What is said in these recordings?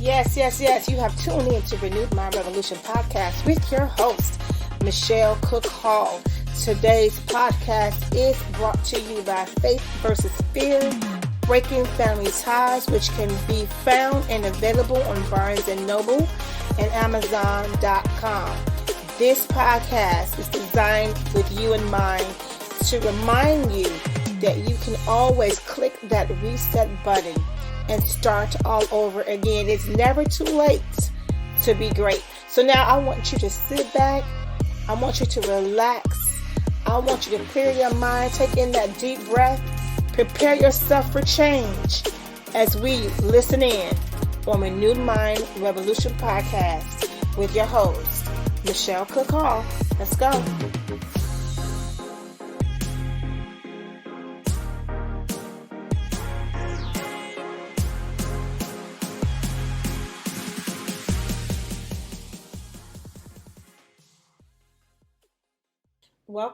Yes. You have tuned in to Renewed Mind Revolution podcast with your host, Michelle Cook Hall. Today's podcast is brought to you by Faith versus Fear, Breaking Family Ties, which can be found and available on Barnes & Noble and Amazon.com. This podcast is designed with you in mind to remind you that you can always click that reset button and start all over again. It's never too late to be great. So now I want you to sit back. I want you to relax. I want you to clear your mind. Take in that deep breath. Prepare yourself for change as we listen in on Renewed Mind Revolution podcast with your host, Michelle Cook Hall. Let's go.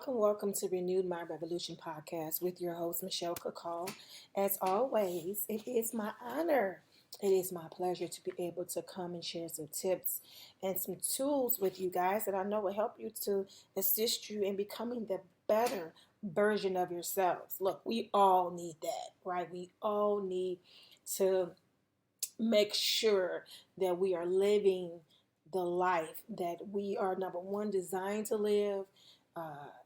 Welcome to Renewed Mind Revolution podcast with your host, Michelle Cook Hall. As always, it is my honor. It is my pleasure to be able to come and share some tips and some tools with you guys that I know will help you to assist you in becoming the better version of yourselves. Look, we all need that, right? We all need to make sure that we are living the life that we are, number one, designed to live.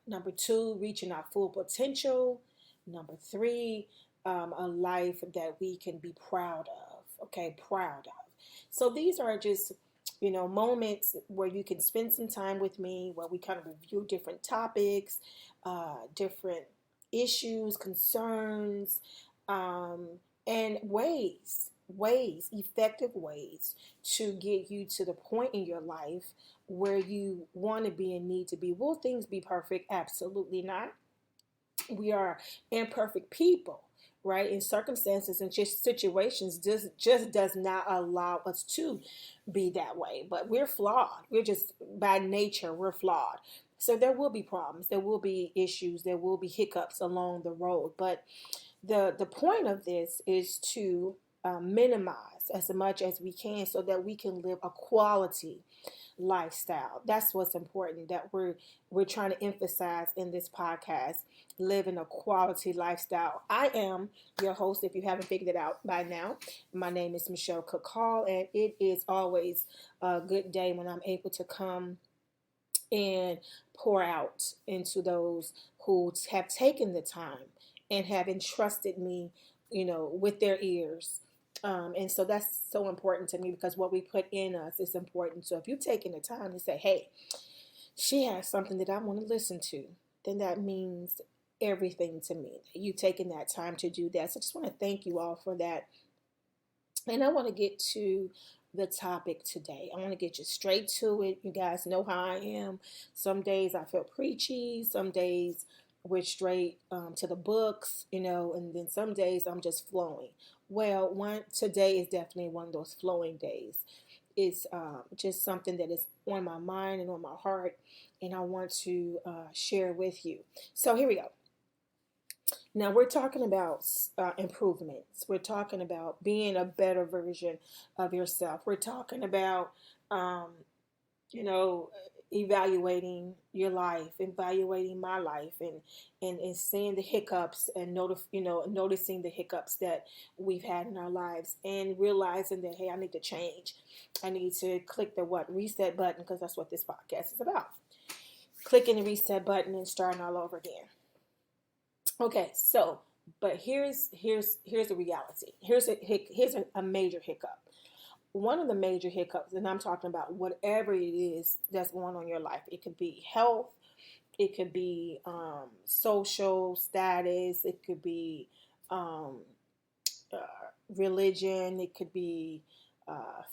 Number two, reaching our full potential. Number three, a life that we can be proud of. Okay, proud of. So these are just, moments where you can spend some time with me, where we kind of review different topics, different issues, concerns, and effective ways to get you to the point in your life where you want to be and need to be. Will things be perfect? Absolutely not. We are imperfect people, right? In circumstances and just situations just does not allow us to be that way. But we're flawed. We're just, by nature, we're flawed. So there will be problems. There will be issues. There will be hiccups along the road. But the point of this is to minimize as much as we can so that we can live a quality lifestyle. That's what's important, that we're trying to emphasize in this podcast, living a quality lifestyle. I am your host, if you haven't figured it out by now. My name is Michelle Cook Hall, and it is always a good day when I'm able to come and pour out into those who have taken the time and have entrusted me, with their ears. And so that's so important to me because what we put in us is important. So if you've taken the time to say, hey, she has something that I want to listen to, then that means everything to me. You've taken that time to do that. So I just want to thank you all for that. And I want to get to the topic today. I want to get you straight to it. You guys know how I am. Some days I feel preachy. Some days we're straight to the books, and then some days I'm just flowing. Well, today is definitely one of those flowing days. It's just something that is on my mind and on my heart, and I want to share with you. So here we go. Now we're talking about improvements. We're talking about being a better version of yourself. We're talking about, evaluating your life, evaluating my life, and seeing the hiccups and noticing the hiccups that we've had in our lives, and realizing that, hey, I need to change. I need to click the reset button, because that's what this podcast is about. Clicking the reset button and starting all over again. Okay, so, but here's the reality. Here's a major hiccup. One of the major hiccups, and I'm talking about whatever it is that's going on in your life. It could be health, it could be social status, it could be religion, it could be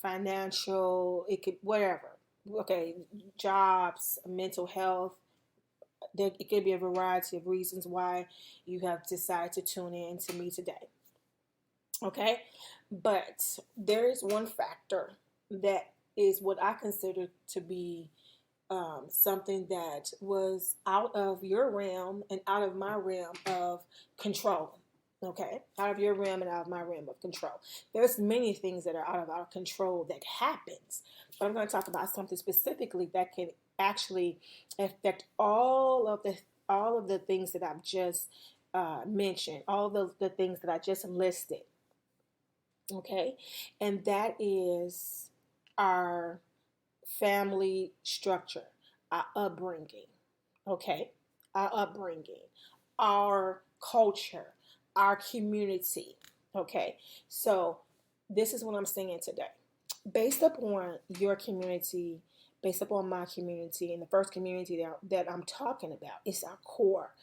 financial, it could whatever. Okay, jobs, mental health. It could be a variety of reasons why you have decided to tune in to me today. Okay, but there is one factor that is what I consider to be something that was out of your realm and out of my realm of control. Okay, out of your realm and out of my realm of control. There's many things that are out of our control that happens, but I'm going to talk about something specifically that can actually affect all of the things that I've just mentioned, all the things that I just listed. Okay, and that is our family structure, our upbringing. Okay, our upbringing, our culture, our community. Okay, so this is what I'm saying today. Based upon your community, based upon my community, and the first community that I'm talking about is our core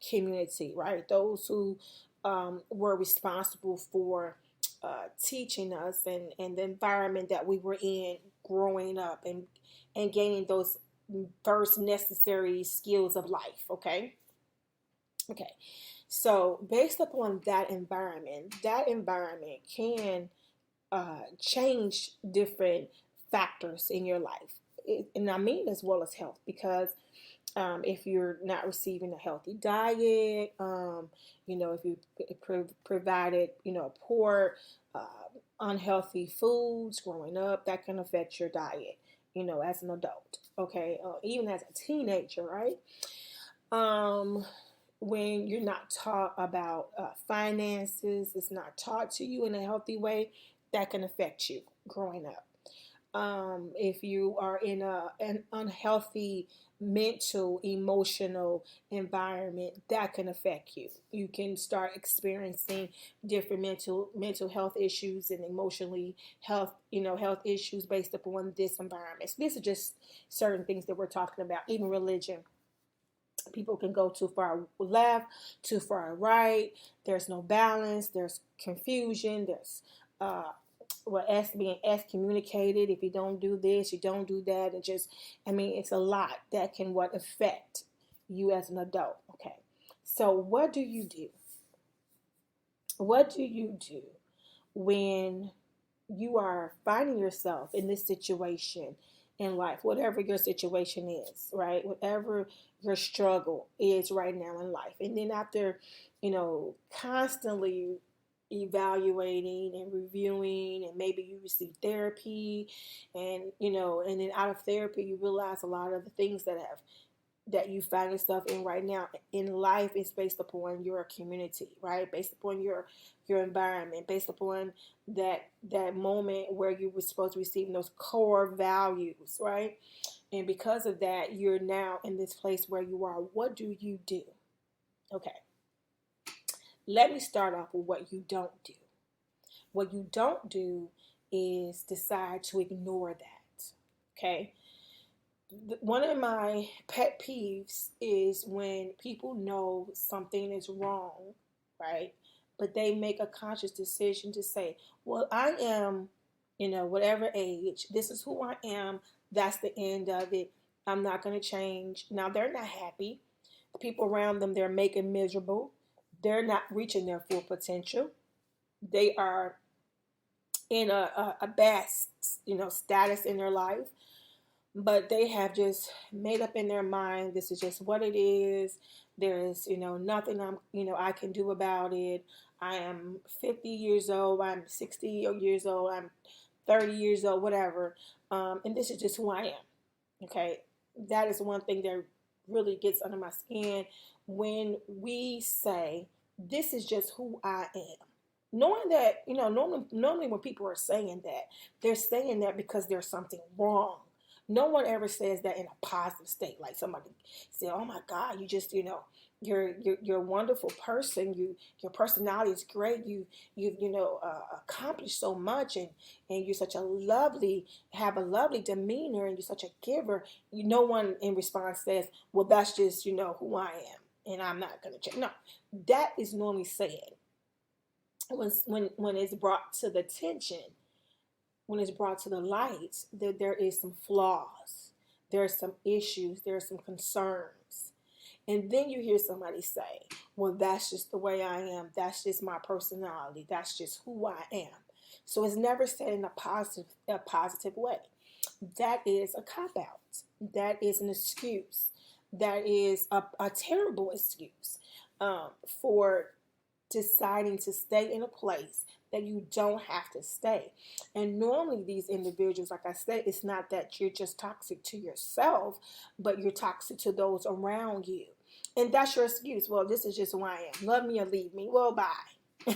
community, right? Those who were responsible for teaching us and the environment that we were in growing up and gaining those first necessary skills of life. Okay, so based upon that environment can change different factors in your life, and I mean as well as health, because if you're not receiving a healthy diet, if you provided, poor, uh, unhealthy foods growing up, that can affect your diet, as an adult, okay, even as a teenager, right? Um, when you're not taught about finances, it's not taught to you in a healthy way, that can affect you growing up. If you are in an unhealthy mental, emotional environment, that can affect you. You can start experiencing different mental health issues and emotionally health issues based upon this environment. So these are just certain things that we're talking about. Even religion, people can go too far left, too far right. There's no balance. There's confusion. There's being excommunicated if you don't do this, you don't do that, and just, I mean, it's a lot that can affect you as an adult. Okay, so what do you do? What do you do when you are finding yourself in this situation in life, whatever your situation is, right? Whatever your struggle is right now in life. And then after, constantly evaluating and reviewing, and maybe you receive therapy, and then out of therapy you realize a lot of the things that you find yourself in right now in life is based upon your community, right? Based upon your environment, based upon that moment where you were supposed to receive those core values, right? And because of that, you're now in this place where you are. What do you do? Okay, let me start off with what you don't do. What you don't do is decide to ignore that. Okay, one of my pet peeves is when people know something is wrong, right? But they make a conscious decision to say, well, I am, whatever age, this is who I am. That's the end of it. I'm not going to change. Now, they're not happy. The people around them, they're making miserable. They're not reaching their full potential. They are in a bad, status in their life, but they have just made up in their mind, this is just what it is. There is, nothing I can do about it. I am 50 years old, I'm 60 years old, I'm 30 years old, whatever. And this is just who I am. Okay, that is one thing that really gets under my skin, when we say this is just who I am, knowing that, normally when people are saying that, they're saying that because there's something wrong. No one ever says that in a positive state. Like somebody say, "Oh my God, you just, you're a wonderful person. Your personality is great. You've accomplished so much, and you're such a have a lovely demeanor, and you're such a giver." No one in response says, "Well, that's just who I am, and I'm not gonna change." No, that is normally said when it's brought to the attention, when it's brought to the light, that there is some flaws, there are some issues, there are some concerns. And then you hear somebody say, well, that's just the way I am. That's just my personality. That's just who I am. So it's never said in a positive way. That is a cop-out. That is an excuse. That is a terrible excuse for deciding to stay in a place that you don't have to stay. And normally, these individuals, like I said, it's not that you're just toxic to yourself, but you're toxic to those around you. And that's your excuse. Well, this is just who I am. Love me or leave me. Well, bye.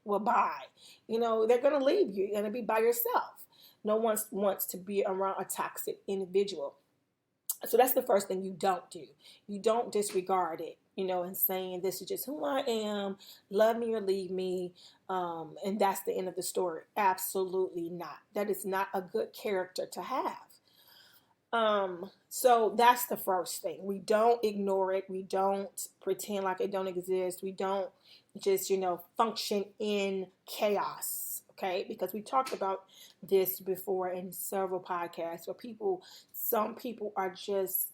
Well, bye. They're going to leave you. You're going to be by yourself. No one wants to be around a toxic individual. So that's the first thing you don't do. You don't disregard it, and saying this is just who I am, love me or leave me, and that's the end of the story. Absolutely not. That is not a good character to have. So that's the first thing. We don't ignore it. We don't pretend like it don't exist. We don't just, function in chaos. Okay. Because we talked about this before in several podcasts where some people are just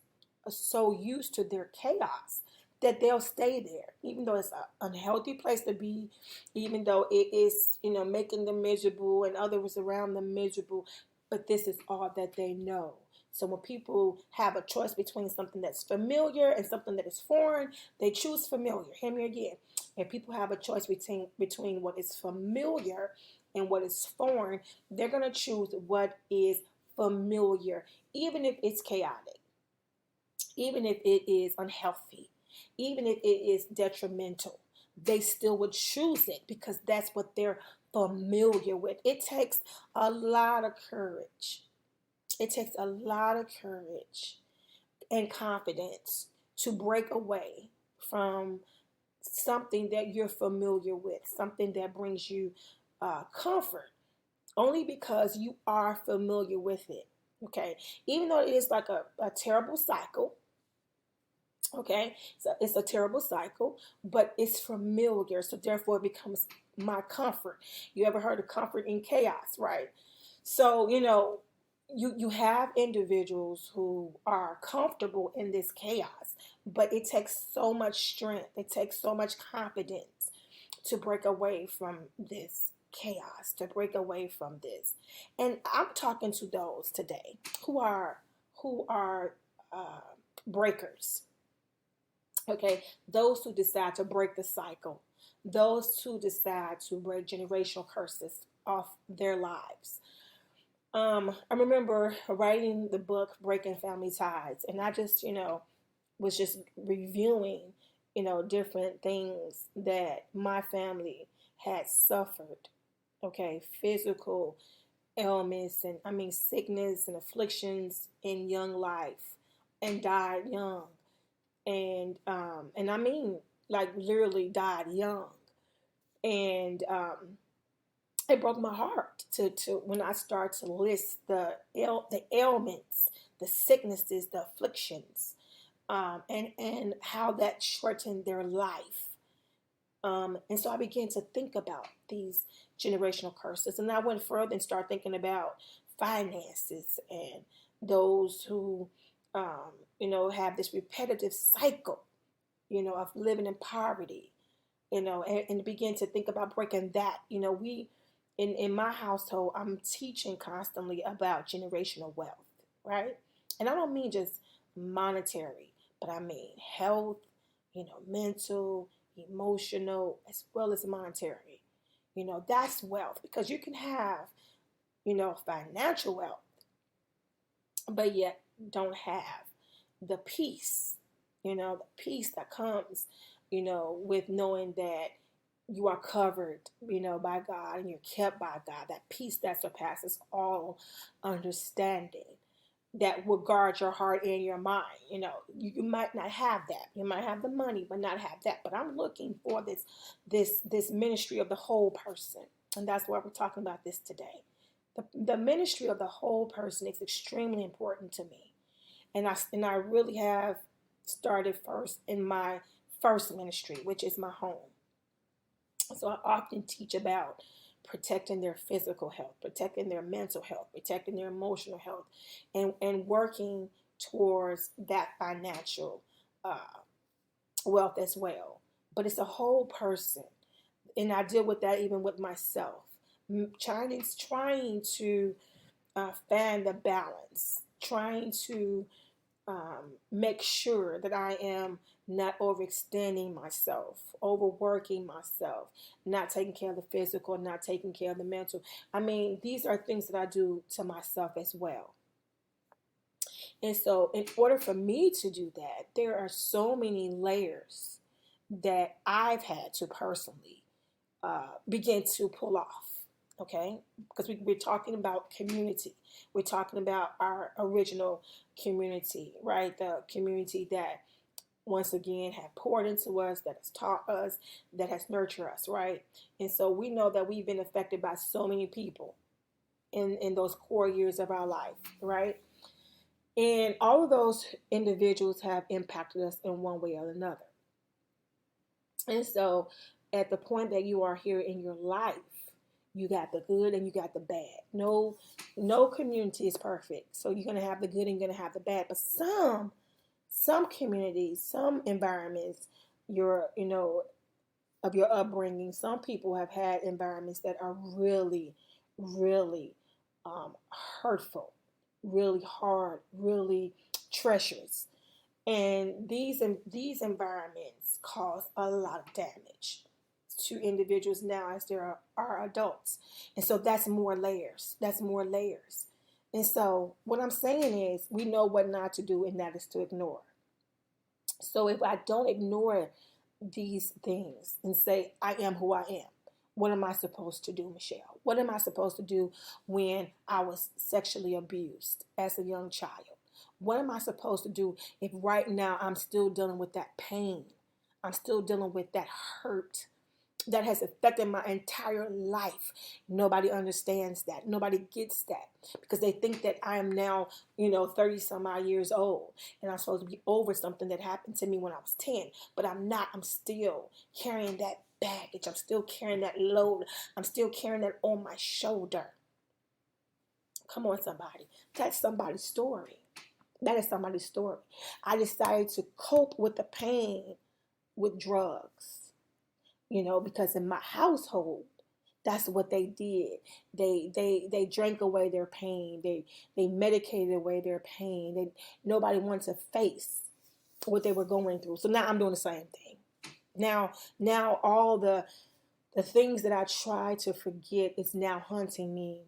so used to their chaos that they'll stay there, even though it's an unhealthy place to be, even though it is, making them miserable and others around them miserable. But this is all that they know. So when people have a choice between something that's familiar and something that is foreign, they choose familiar. Hear me again. If people have a choice between what is familiar and what is foreign, they're going to choose what is familiar, even if it's chaotic, even if it is unhealthy, even if it is detrimental. They still would choose it because that's what they're familiar with. It takes a lot of courage. It takes a lot of courage and confidence to break away from something that you're familiar with, something that brings you comfort, only because you are familiar with it. Okay, even though it is like a terrible cycle. Okay, so it's a terrible cycle, but it's familiar, so therefore it becomes my comfort. You ever heard of comfort in chaos, right? So you have individuals who are comfortable in this chaos, but it takes so much strength, it takes so much confidence to break away from this chaos, to break away from this. And I'm talking to those today who are uh, breakers. Okay, those who decide to break the cycle, those who decide to break generational curses off their lives. I remember writing the book Breaking Family Ties, and I just, was just reviewing, different things that my family had suffered. Okay, physical ailments and sickness and afflictions in young life, and died young, and I mean like literally died young, and it broke my heart to when I start to list the ailments, the sicknesses, the afflictions, and how that shortened their life. And so I began to think about these generational curses, and I went further and started thinking about finances and those who, have this repetitive cycle, of living in poverty, and begin to think about breaking that. In my household, I'm teaching constantly about generational wealth, right? And I don't mean just monetary, but I mean health, mental, emotional, as well as monetary. That's wealth, because you can have, financial wealth, but yet don't have the peace, the peace that comes, with knowing that you are covered, by God, and you're kept by God. That peace that surpasses all understanding, that will guard your heart and your mind. You might not have that. You might have the money, but not have that. But I'm looking for this ministry of the whole person, and that's why we're talking about this today. The ministry of the whole person is extremely important to me, and I really have started first in my first ministry, which is my home. So I often teach about protecting their physical health, protecting their mental health, protecting their emotional health, and working towards that financial uh, wealth as well. But it's a whole person, and I deal with that even with myself. Trying to find the balance, trying to make sure that I am not overextending myself, overworking myself, not taking care of the physical, not taking care of the mental. I mean, these are things that I do to myself as well. And so, in order for me to do that, there are so many layers that I've had to personally begin to pull off. Okay, because we're talking about community. We're talking about our original community, right? The community that once again have poured into us, that has taught us, that has nurtured us, right? And so we know that we've been affected by so many people in those core years of our life, right? And all of those individuals have impacted us in one way or another. And so at the point that you are here in your life, you got the good and you got the bad. No community is perfect. So you're gonna have the good and you're gonna have the bad. But some communities, some environments, of your upbringing, some people have had environments that are really, really hurtful, really hard, really treacherous. And these environments cause a lot of damage to individuals now as are adults. And so that's more layers. That's more layers. And so what I'm saying is we know what not to do, and that is to ignore. So if I don't ignore these things and say, I am who I am, what am I supposed to do, Michelle? What am I supposed to do when I was sexually abused as a young child? What am I supposed to do if right now I'm still dealing with that pain? I'm still dealing with that hurt that has affected my entire life. Nobody understands that. Nobody gets that because they think that I am now, 30 some odd years old and I'm supposed to be over something that happened to me when I was 10. But I'm not. I'm still carrying that baggage. I'm still carrying that load. I'm still carrying that on my shoulder. Come on, somebody. That's somebody's story. That is somebody's story. I decided to cope with the pain with drugs. Because in my household, that's what they did. They drank away their pain. They medicated away their pain. Nobody wanted to face what they were going through. So now I'm doing the same thing. Now all the things that I tried to forget is now haunting me.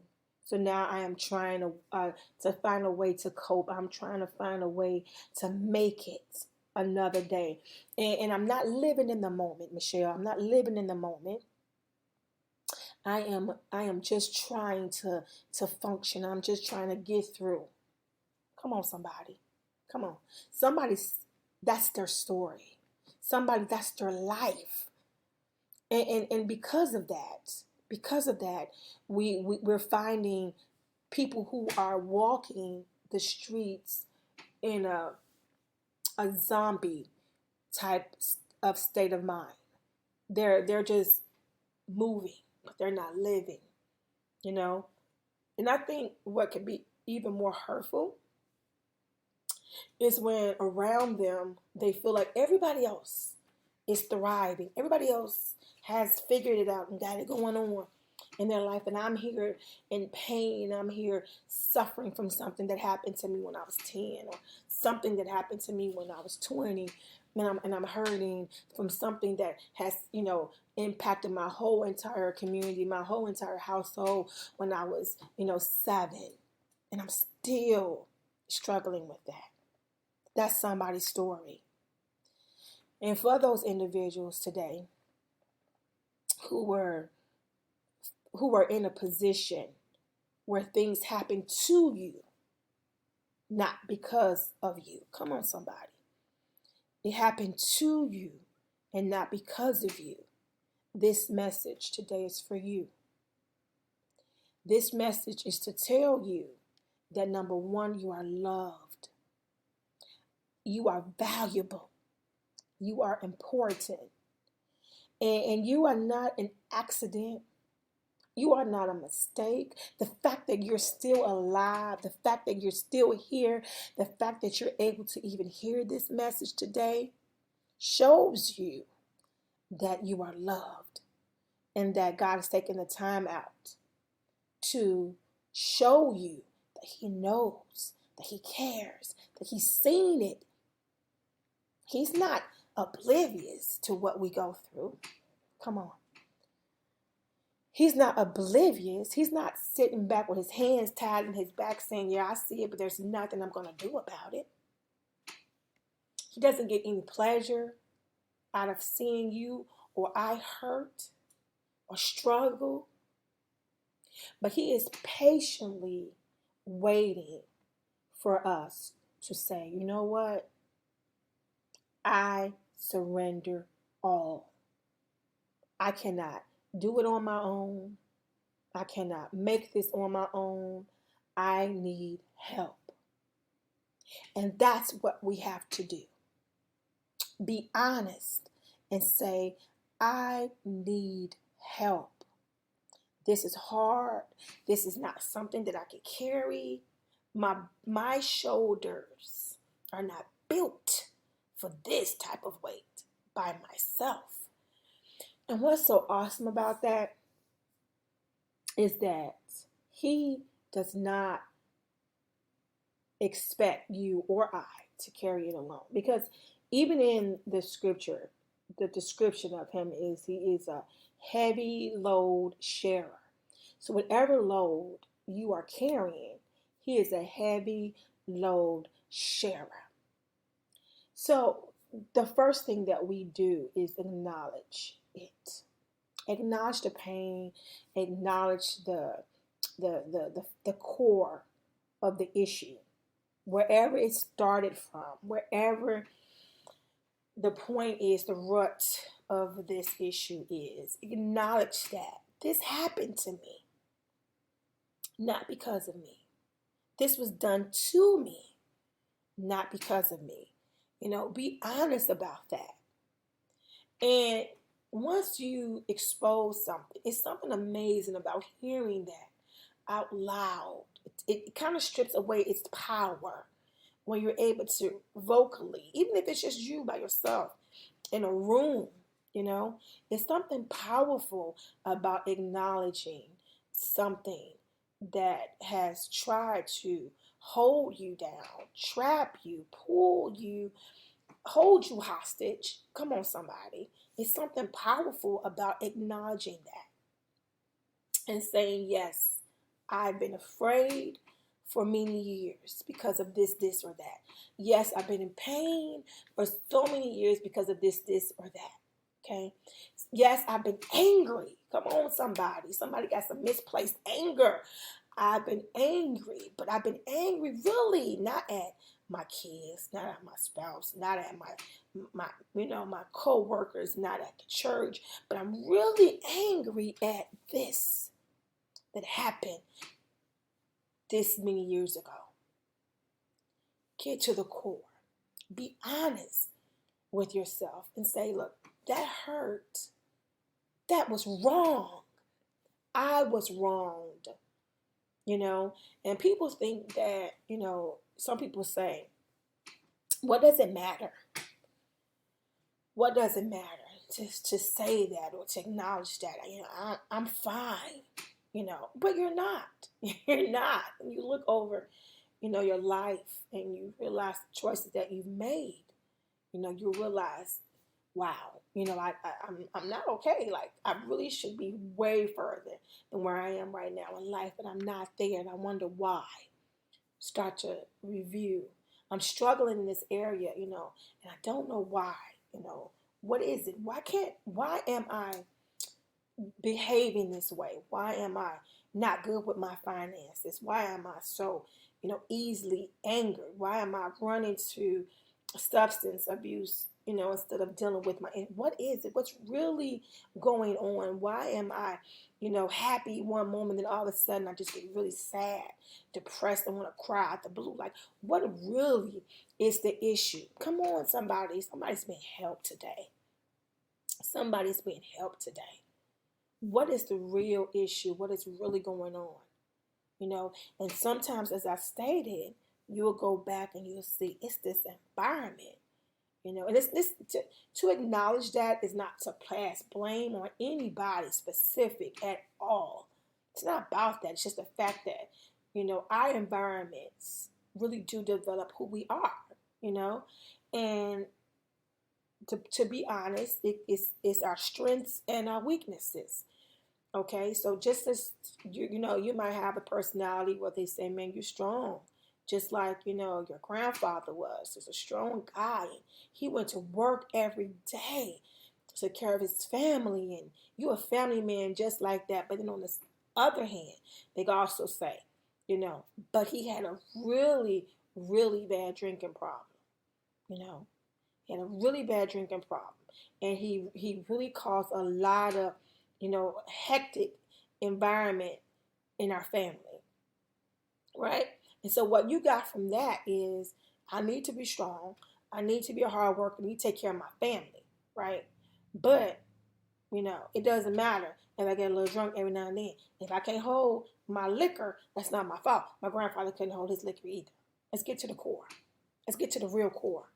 So now I am trying to find a way to cope. I'm trying to find a way to make it another day. And I'm not living in the moment, Michelle. I'm not living in the moment. I am just trying to function. I'm just trying to get through. Come on, somebody. Come on. That's their story. Somebody, that's their life. And because of that, we're finding people who are walking the streets in a zombie type of state of mind. They're just moving, but they're not living, you know? And I think what could be even more hurtful is when around them they feel like everybody else is thriving. Everybody else has figured it out and got it going on in their life. And I'm here in pain. I'm here suffering from something that happened to me when I was 10 or something that happened to me when I was 20. And I'm hurting from something that has, impacted my whole entire community, my whole entire household when I was, 7. And I'm still struggling with that. That's somebody's story. And for those individuals today who were in a position where things happen to you, not because of you. Come on, somebody. It happened to you and not because of you. This message today is for you. This message is to tell you that number one, you are loved. You are valuable. You are important. And you are not an accident. You are not a mistake. The fact that you're still alive, the fact that you're still here, the fact that you're able to even hear this message today shows you that you are loved and that God has taken the time out to show you that He knows that he cares, that he's seen it. He's not oblivious to what we go through. Come on. He's not oblivious. He's not sitting back with his hands tied in his back saying, yeah, I see it, but there's nothing I'm going to do about it. He doesn't get any pleasure out of seeing you or I hurt or struggle. But he is patiently waiting for us to say, you know what? I surrender all. I cannot do it on my own. I cannot make this on my own. I need help. And that's what we have to do. Be honest and say, I need help. This is hard. This is not something that I can carry. My shoulders are not built for this type of weight by myself. And what's so awesome about that is that he does not expect you or I to carry it alone. Because even in the scripture, the description of him is he is a heavy load sharer. So whatever load you are carrying, he is a heavy load sharer. So the first thing that we do is acknowledge it. Acknowledge the pain, acknowledge the core of the issue, wherever it started from, wherever the point is, the root of this issue is. Acknowledge that this happened to me, not because of me. This was done to me, not because of me. Be honest about that. And once you expose something, it's something amazing about hearing that out loud. It kind of strips away its power when you're able to vocally, even if it's just you by yourself in a room, it's something powerful about acknowledging something that has tried to hold you down, trap you, pull you, hold you hostage. Come on, somebody. It's something powerful about acknowledging that and saying, yes, I've been afraid for many years because of this, this, or that. Yes, I've been in pain for so many years because of this, this, or that. Okay. Yes, I've been angry. Come on, somebody. Somebody got some misplaced anger. I've been angry, but I've been angry really not at my kids, not at my spouse, not at my co-workers, not at the church, but I'm really angry at this that happened this many years ago. Get to the core. Be honest with yourself and say, look, that hurt. That was wrong. I was wronged. And people think that, some people say, what does it matter? What does it matter to say that or to acknowledge that? I'm fine, but you're not. You're not. When you look over, your life and you realize the choices that you've made, you realize, wow, I'm not okay. Like, I really should be way further than where I am right now in life, but I'm not there, and I wonder why. Start to review. I'm struggling in this area, and I don't know why. What is it? Why am I behaving this way? Why am I not good with my finances? Why am I so, easily angered? Why am I running to substance abuse, instead of dealing with what is it? What's really going on? Why am I, happy one moment and all of a sudden I just get really sad, depressed, and want to cry out the blue? Like, what really is the issue? Come on, somebody. Somebody's being helped today. Somebody's being helped today. What is the real issue? What is really going on? And sometimes, as I stated, you'll go back and you'll see it's this environment, and it's this to acknowledge that is not to pass blame on anybody specific at all. It's not about that. It's just the fact that, our environments really do develop who we are, you know. And to be honest, it's our strengths and our weaknesses. Okay, so just as you might have a personality where they say, man, you're strong. Just like, your grandfather was. He's a strong guy. And he went to work every day to take care of his family. And you're a family man just like that. But then on the other hand, they can also say, but he had a really, really bad drinking problem. You know, he had a really bad drinking problem. And he really caused a lot of, hectic environment in our family, right? And so what you got from that is I need to be strong. I need to be a hard worker. I need to take care of my family, right? But, it doesn't matter if I get a little drunk every now and then. If I can't hold my liquor, that's not my fault. My grandfather couldn't hold his liquor either. Let's get to the core. Let's get to the real core,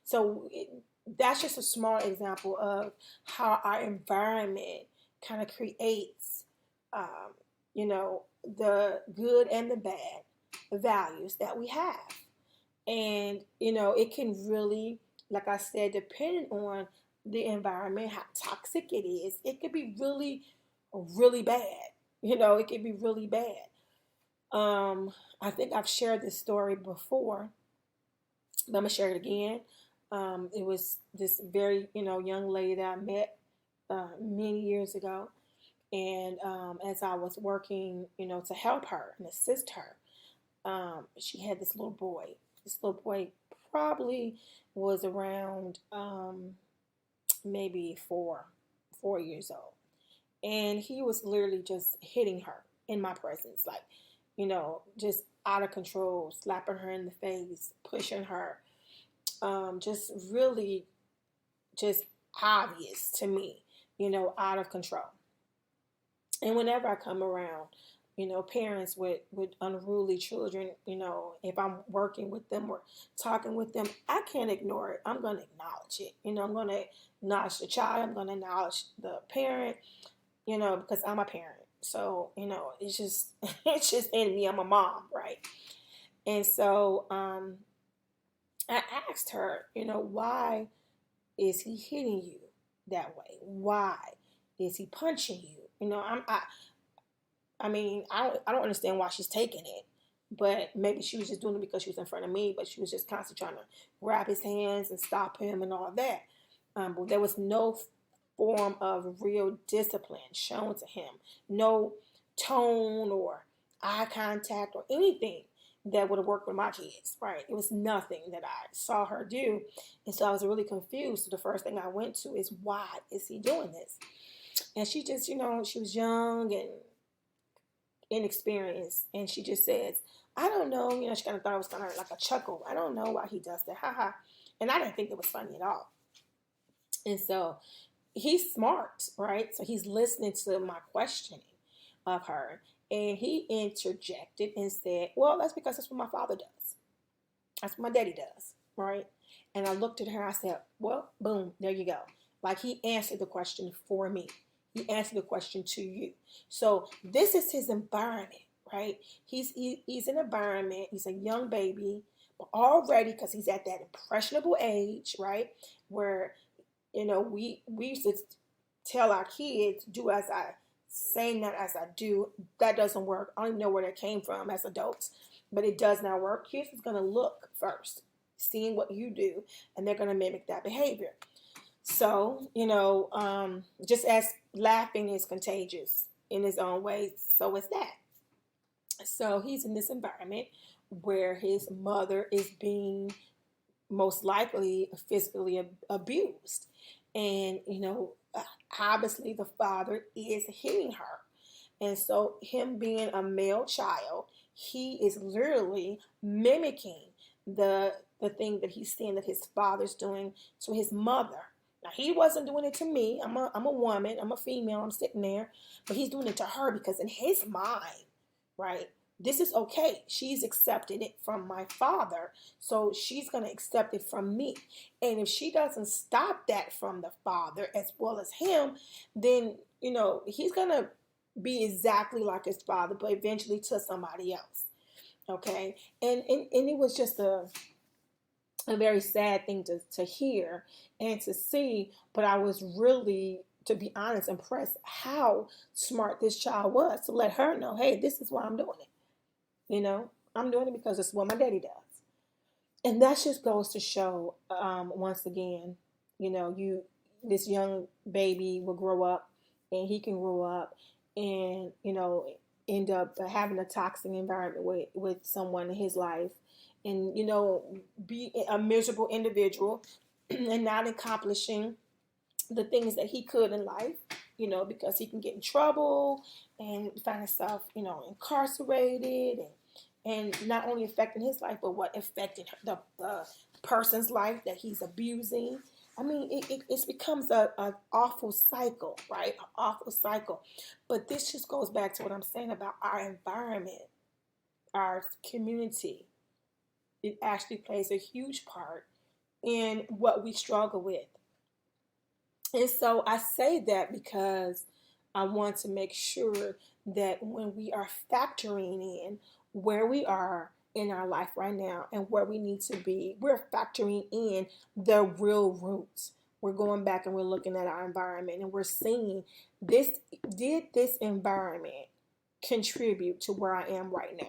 So that's just a small example of how our environment kind of creates, the good and the bad values that we have. And, it can really, like I said, depending on the environment, how toxic it is, it could be really, really bad. It could be really bad. I think I've shared this story before, but I'm going to share it again. It was this very, young lady that I met many years ago. And as I was working, to help her and assist her, she had this little boy. This little boy probably was around maybe 4 years old. And he was literally just hitting her in my presence, like, just out of control, slapping her in the face, pushing her. Just really just obvious to me, out of control. And whenever I come around, parents with unruly children, if I'm working with them or talking with them, I can't ignore it. I'm going to acknowledge it. I'm going to acknowledge the child. I'm going to acknowledge the parent, because I'm a parent. So, it's just, it's just in me. I'm a mom, right? And so I asked her, why is he hitting you that way? Why is he punching you? I don't understand why she's taking it, but maybe she was just doing it because she was in front of me, but she was just constantly trying to grab his hands and stop him and all that. But there was no form of real discipline shown to him, no tone or eye contact or anything that would have worked with my kids, right? It was nothing that I saw her do. And so I was really confused. So the first thing I went to is, why is he doing this? And she just, she was young and inexperienced. And she just says, I don't know. She kind of thought it was kind of like a chuckle. I don't know why he does that. Ha ha. And I didn't think it was funny at all. And so he's smart, right? So he's listening to my questioning of her. And he interjected and said, well, that's because that's what my father does. That's what my daddy does, right? And I looked at her and I said, well, boom, there you go. Like, he answered the question for me. He answered the question to you. So this is his environment, right? He's an environment. He's a young baby, but already, because he's at that impressionable age, right? Where, we used to tell our kids, do as I say, not as I do. That doesn't work. I don't even know where that came from as adults, but it does not work. Kids is going to look first, seeing what you do, and they're going to mimic that behavior. So, just as laughing is contagious in its own way, so is that. So he's in this environment where his mother is being most likely physically abused. And, obviously the father is hitting her. And so him being a male child, he is literally mimicking the thing that he's seeing that his father's doing to his mother. Now, he wasn't doing it to me. I'm a woman. I'm a female. I'm sitting there. But he's doing it to her because in his mind, right, this is okay. She's accepted it from my father, so she's going to accept it from me. And if she doesn't stop that from the father as well as him, then, he's going to be exactly like his father, but eventually to somebody else. Okay. And it was just a very sad thing to hear and to see. But I was really, to be honest, impressed how smart this child was to let her know, hey, this is why I'm doing it. I'm doing it because it's what my daddy does. And that just goes to show, once again, you this young baby will grow up, and he can grow up and end up having a toxic environment with someone in his life, and be a miserable individual and not accomplishing the things that he could in life, because he can get in trouble and find himself, incarcerated, and not only affecting his life, but what affected the person's life that he's abusing. I mean, it becomes an awful cycle, right? An awful cycle. But this just goes back to what I'm saying about our environment, our community. It actually plays a huge part in what we struggle with. And so I say that because I want to make sure that when we are factoring in where we are in our life right now and where we need to be, we're factoring in the real roots. We're going back and we're looking at our environment, and we're seeing did this environment contribute to where I am right now?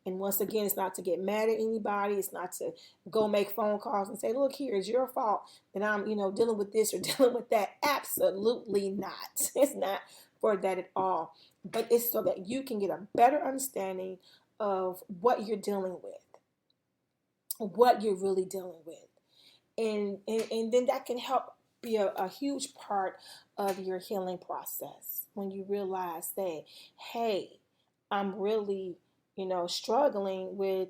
And once again, it's not to get mad at anybody. It's not to go make phone calls and say, look, here, it's your fault that I'm, dealing with this or dealing with that. Absolutely not. It's not for that at all. But it's so that you can get a better understanding of what you're dealing with, what you're really dealing with. And then that can help be a huge part of your healing process when you realize that, hey, I'm really, struggling with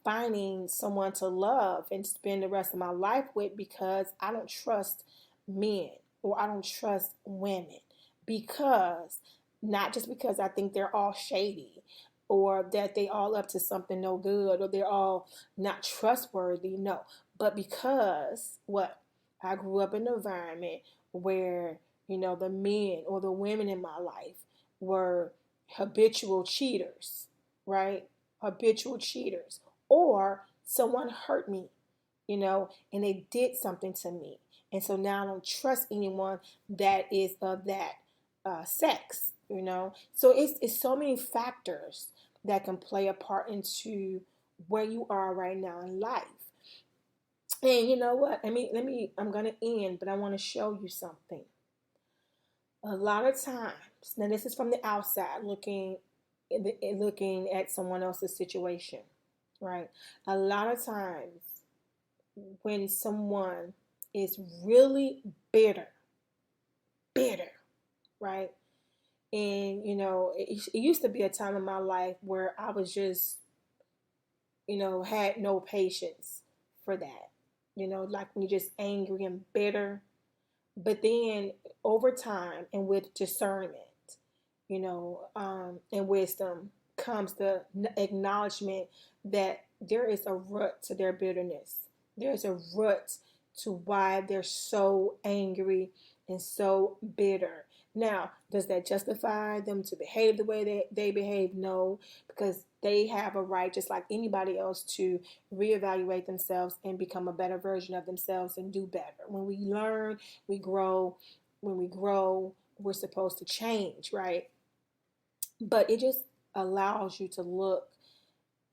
finding someone to love and spend the rest of my life with, because I don't trust men or I don't trust women, because not just because I think they're all shady or that they all up to something no good or they're all not trustworthy. No, but because what? I grew up in an environment where, the men or the women in my life were habitual cheaters, right? Habitual cheaters. Or someone hurt me, and they did something to me. And so now I don't trust anyone that is of that sex. So it's so many factors that can play a part into where you are right now in life. And you know what? I'm going to end, but I want to show you something. A lot of times, now this is from the outside looking at someone else's situation, right? A lot of times when someone is really bitter, right? And, it used to be a time in my life where I was just, had no patience for that. Like when you're just angry and bitter. But then over time and with discernment, and wisdom comes the acknowledgement that there is a root to their bitterness. There's a root to why they're so angry and so bitter. Now, does that justify them to behave the way that they behave? No, because they have a right, just like anybody else, to reevaluate themselves and become a better version of themselves and do better. When we learn, we grow. When we grow, we're supposed to change, right? But it just allows you to look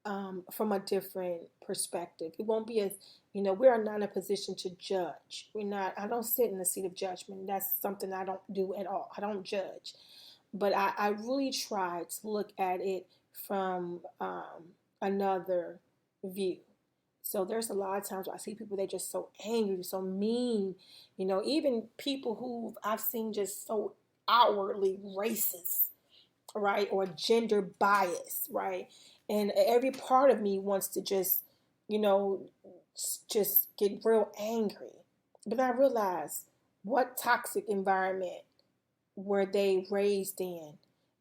from a different perspective. It won't be as, we are not in a position to judge. I don't sit in the seat of judgment. That's something I don't do at all. I don't judge. But I really try to look at it from another view. So there's a lot of times where I see people, they're just so angry, so mean. Even people who I've seen just so outwardly racist, right? Or gender bias, right? And every part of me wants to just, you know, just get real angry. But I realize, what toxic environment were they raised in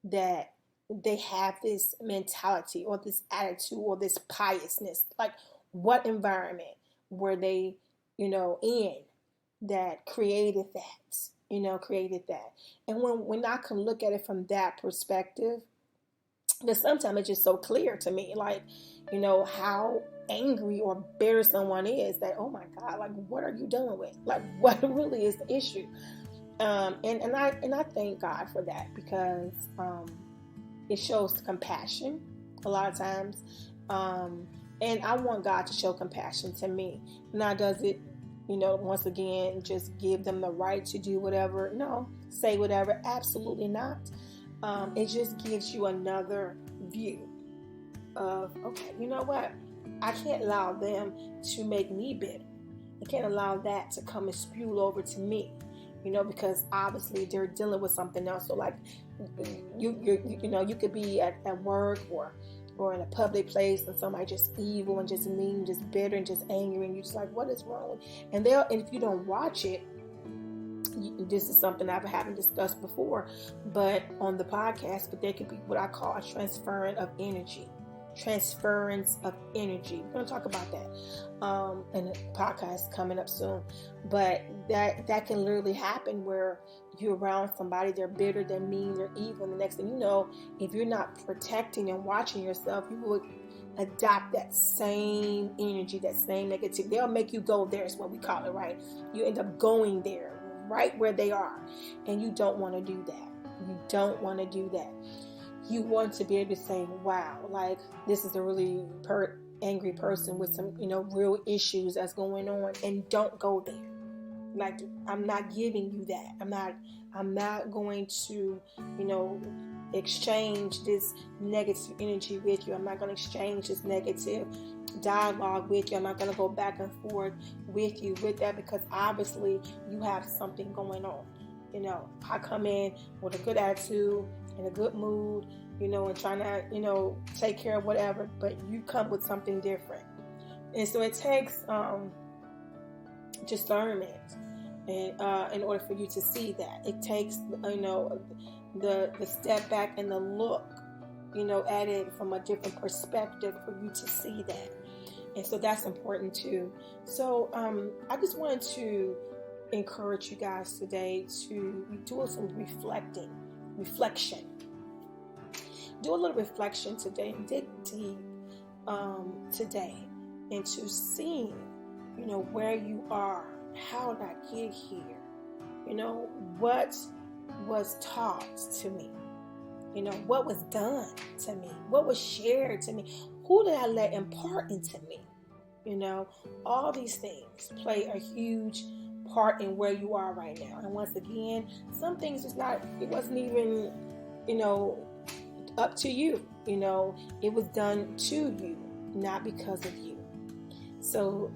that they have this mentality or this attitude or this piousness? Like, what environment were they, in that created that? Created that. And when I can look at it from that perspective, But sometimes it's just so clear to me, like, how angry or bitter someone is, that, oh my God, like, what are you dealing with? Like, what really is the issue? And I thank God for that, because it shows compassion a lot of times. And I want God to show compassion to me. Now, does it, once again, just give them the right to do whatever? No. Say whatever? Absolutely not. It just gives you another view of, okay, you know what? I can't allow them to make me bitter. I can't allow that to come and spew over to me, because obviously they're dealing with something else. So, like, you could be at work or in a public place, and somebody just evil and just mean, just bitter and just angry, and you're just like, what is wrong? And if you don't watch it, this is something I haven't discussed before, but on the podcast, but there could be what I call a transference of energy. Transference of energy. We're going to talk about that in the podcast coming up soon. But that can literally happen where you're around somebody, they're bitter, they're mean, they're evil, and the next thing you know, if you're not protecting and watching yourself, you will adopt that same energy, that same negativity. They'll make you go there, is what we call it, right? You end up going there, right where they are, and you don't want to do that. You don't want to do that. You want to be able to say, wow, like, this is a really angry person with some, real issues that's going on, and don't go there. Like, I'm not giving you that. I'm not going to, exchange this negative energy with you. I'm not going to exchange this negative dialogue with you. I'm not going to go back and forth with you with that, because obviously you have something going on. I come in with a good attitude, in a good mood, and trying to, take care of whatever, but you come with something different. And so it takes discernment in order for you to see that. It takes, the step back and the look, at it from a different perspective for you to see that. And so that's important too. So I just wanted to encourage you guys today to do some reflection. Do a little reflection today and dig deep today into seeing, where you are. How did I get here? What was taught to me? What was done to me? What was shared to me? Who did I let impart into me? All these things play a huge part in where you are right now. And once again, some things it wasn't even, up to you. It was done to you, not because of you. So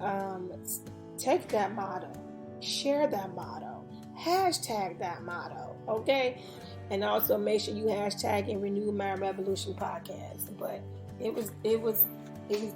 take that motto, share that motto, hashtag that motto, okay? And also make sure you hashtag and Renew My Revolution podcast. But it was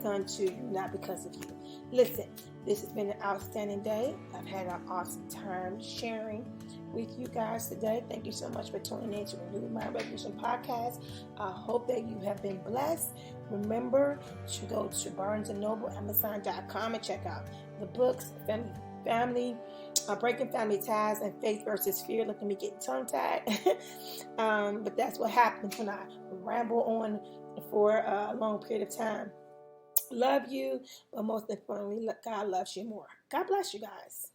done to you, not because of you. Listen, this has been an outstanding day. I've had an awesome time sharing with you guys today. Thank you so much for tuning in to Renew My Revolution podcast. I hope that you have been blessed. Remember to go to Barnes & Noble, Amazon.com, and check out the books, Breaking Family Ties, and Faith versus Fear. Look at me getting tongue-tied. But that's what happens when I ramble on for a long period of time. Love you, but most importantly, God loves you more. God bless you guys.